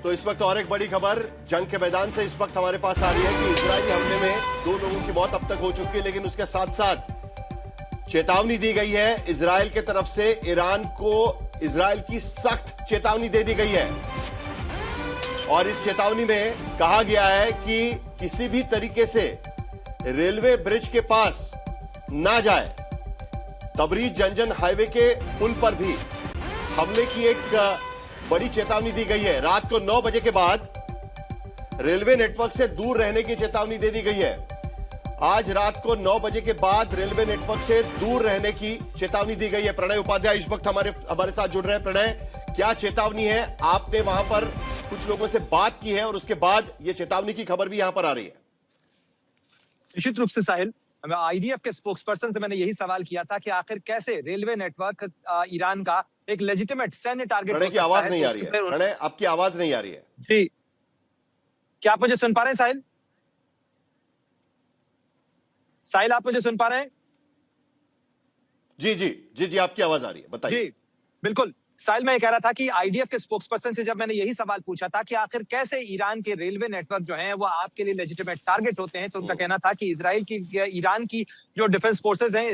तो इस वक्त और एक बड़ी खबर जंग के मैदान से इस वक्त हमारे पास आ रही है कि इजरायली हमले में 2 लोगों की मौत अब तक हो चुकी है, लेकिन उसके साथ साथ चेतावनी दी गई है इजरायल के तरफ से। ईरान को इजरायल की सख्त चेतावनी दे दी गई है और इस चेतावनी में कहा गया है कि किसी भी तरीके से रेलवे ब्रिज के पास ना जाए। तबरीज जंजन हाईवे के पुल पर भी हमले की एक बड़ी चेतावनी दी गई है। रात को 9 बजे के बाद रेलवे नेटवर्क से दूर रहने की चेतावनी दे दी गई है। आज रात को 9 बजे के बाद रेलवे नेटवर्क से दूर रहने की चेतावनी दी गई है। प्रणय उपाध्याय इस वक्त हमारे साथ जुड़ रहे हैं। प्रणय, क्या चेतावनी है? आपने वहां पर कुछ लोगों से बात की है और उसके बाद यह चेतावनी की खबर भी यहां पर आ रही है। निश्चित रूप से साहिल, आईडीएफ के स्पोक्सपर्सन से मैंने यही सवाल किया था कि आखिर कैसे रेलवे नेटवर्क ईरान का एक लेजिटिमेट सैन्य टारगेट हो सकता है। की आवाज नहीं आ रही है। प्रणय, आपकी आवाज नहीं आ रही है। जी, क्या आप मुझे सुन पा रहे हैं साहिल? साहिल, आप मुझे सुन पा रहे हैं? जी जी जी जी, आपकी आवाज आ रही है, बताइए। जी बिल्कुल साहिल, मैं ये कह रहा था कि आईडीएफ के स्पोक्सपर्सन से जब मैंने यही सवाल पूछा था कि आखिर कैसे ईरान के रेलवे नेटवर्क जो हैं वो आपके लिए लेजिटिमेट टारगेट होते हैं, तो उनका कहना था कि ईरान की जो डिफेंस फोर्सेज हैं,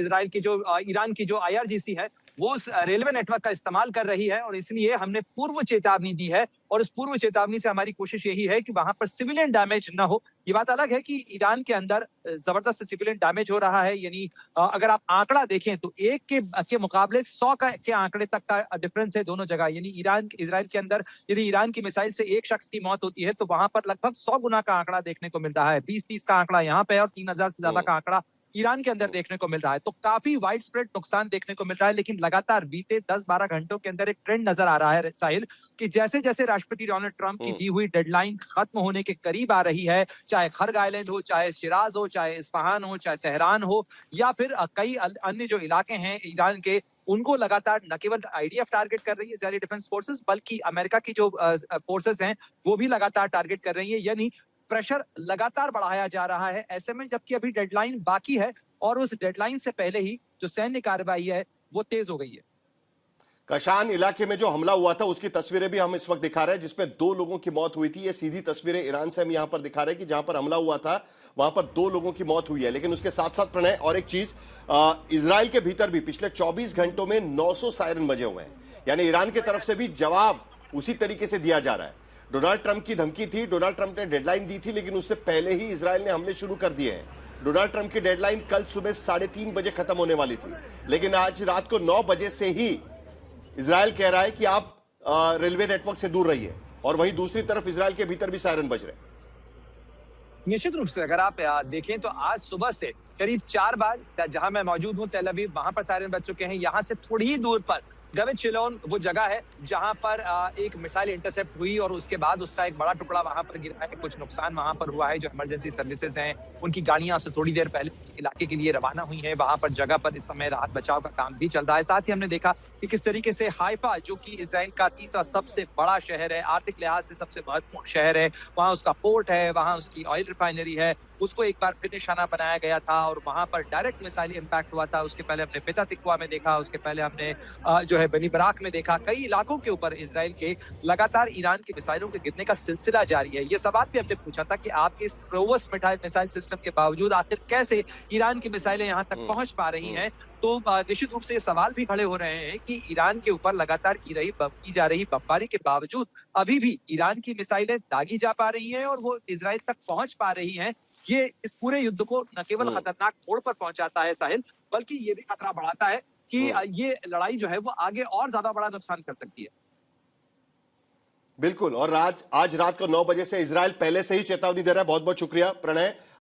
ईरान की जो आईआरजीसी है, वो उस रेलवे नेटवर्क का इस्तेमाल कर रही है और इसलिए हमने पूर्व चेतावनी दी है और उस पूर्व चेतावनी से हमारी कोशिश यही है कि वहां पर सिविलियन डैमेज ना हो। ये बात अलग है कि ईरान के अंदर जबरदस्त सिविलियन डैमेज हो रहा है, यानी अगर आप आंकड़ा देखें तो 1 के मुकाबले 100 के आंकड़े तक का डिफरेंस है दोनों जगह। यानी इजराइल के अंदर यदि ईरान की मिसाइल से एक शख्स की मौत होती है तो वहां पर लगभग 100 गुना का आंकड़ा देखने को मिल रहा है। 20-30 का आंकड़ा यहाँ पे और 3000 से ज्यादा का आंकड़ा ईरान के अंदर देखने को मिल रहा है। तो काफी वाइड स्प्रेड नुकसान देखने को मिल रहा है, लेकिन लगातार बीते 10-12 घंटों के अंदर एक ट्रेंड नजर आ रहा है साहिल कि जैसे जैसे राष्ट्रपति डोनाल्ड ट्रंप की दी हुई डेडलाइन खत्म होने के करीब आ रही है, चाहे खर्ग आइलैंड हो, चाहे शिराज हो, चाहे इस्फहान हो, चाहे तेहरान हो या फिर कई अन्य जो इलाके हैं ईरान के, उनको लगातार न केवल आईडीएफ टारगेट कर रही है, इजरायली डिफेंस फोर्सेस, बल्कि अमेरिका की जो फोर्सेस हैं वो भी लगातार टारगेट कर रही है। यानी प्रेशर लगातार बढ़ाया जा रहा है ऐसे में, जबकि अभी डेडलाइन बाकी है और उस डेडलाइन से पहले ही जो सैन्य कार्रवाई है वो तेज हो गई है। कशान इलाके में जो हमला हुआ था उसकी तस्वीरें भी हम इस वक्त दिखा रहे हैं, जिसमें 2 लोगों की मौत हुई थी। ये सीधी तस्वीरें ईरान से हम यहां पर दिखा रहे हैं कि जहां पर हमला हुआ था वहां पर 2 लोगों की मौत हुई है। लेकिन उसके साथ साथ प्रणय, और एक चीज, इजराइल के भीतर भी पिछले 24 घंटों में 900 सायरन बजे हुए हैं। यानी ईरान की तरफ से भी जवाब उसी तरीके से दिया जा रहा है। डोनाल्ड ट्रंप की धमकी थी, डोनाल्ड ट्रंप ने डेडलाइन दी थी, लेकिन उससे पहले ही इजराइल ने हमले शुरू कर दिए हैं। डोनाल्ड ट्रंप की डेडलाइन कल सुबह 3:30 बजे खत्म होने वाली थी, लेकिन आज रात को 9 बजे से ही इजराइल कह रहा है कि आप रेलवे नेटवर्क से दूर रहिए, और वहीं दूसरी तरफ इजराइल के भीतर भी सायरन बज रहे हैं। निश्चित रूप से अगर आप देखें तो आज सुबह से करीब 4 बार जहां मैं मौजूद हूं तेल अवीव, वहां पर सायरन बज चुके हैं। यहां से थोड़ी ही दूर पर डेविड शिलोन वो जगह है जहां पर एक मिसाइल इंटरसेप्ट हुई और उसके बाद उसका एक बड़ा टुकड़ा वहां पर गिरा है। कुछ नुकसान वहां पर हुआ है। जो इमरजेंसी सर्विसेज हैं उनकी गाड़ियां से थोड़ी देर पहले उस इलाके के लिए रवाना हुई हैं। वहां पर जगह पर इस समय राहत बचाव का काम भी चल रहा है। साथ ही हमने देखा कि किस तरीके से हाइफा, जो कि इजराइल का तीसरा सबसे बड़ा शहर है, आर्थिक लिहाज से सबसे महत्वपूर्ण शहर है, वहां उसका पोर्ट है, वहां उसकी ऑयल रिफाइनरी है, उसको एक बार फिर निशाना बनाया गया था और वहां पर डायरेक्ट मिसाइल इंपैक्ट हुआ था। उसके पहले हमने पेता तिक्वा में देखा, उसके पहले हमने जो है बनी बराक में देखा। कई इलाकों के ऊपर इजराइल के लगातार ईरान की मिसाइलों के गिरने का सिलसिला जारी है। ये सवाल भी हमने पूछा था कि आपके इस रोवस मिसाइल सिस्टम के बावजूद आखिर कैसे ईरान की मिसाइलें यहाँ तक पहुंच पा रही हैं। तो निश्चित रूप से ये सवाल भी खड़े हो रहे हैं कि ईरान के ऊपर लगातार की जा रही बमबारी के बावजूद अभी भी ईरान की मिसाइलें दागी जा पा रही हैं और वो इजराइल तक पहुंच पा रही हैं। ये इस पूरे युद्ध को न केवल खतरनाक मोड़ पर पहुंचाता है साहिल, बल्कि ये भी खतरा बढ़ाता है कि ये लड़ाई जो है वो आगे और ज्यादा बड़ा नुकसान कर सकती है। बिल्कुल, और आज रात को 9 बजे से इजराइल पहले से ही चेतावनी दे रहा है। बहुत बहुत शुक्रिया प्रणय।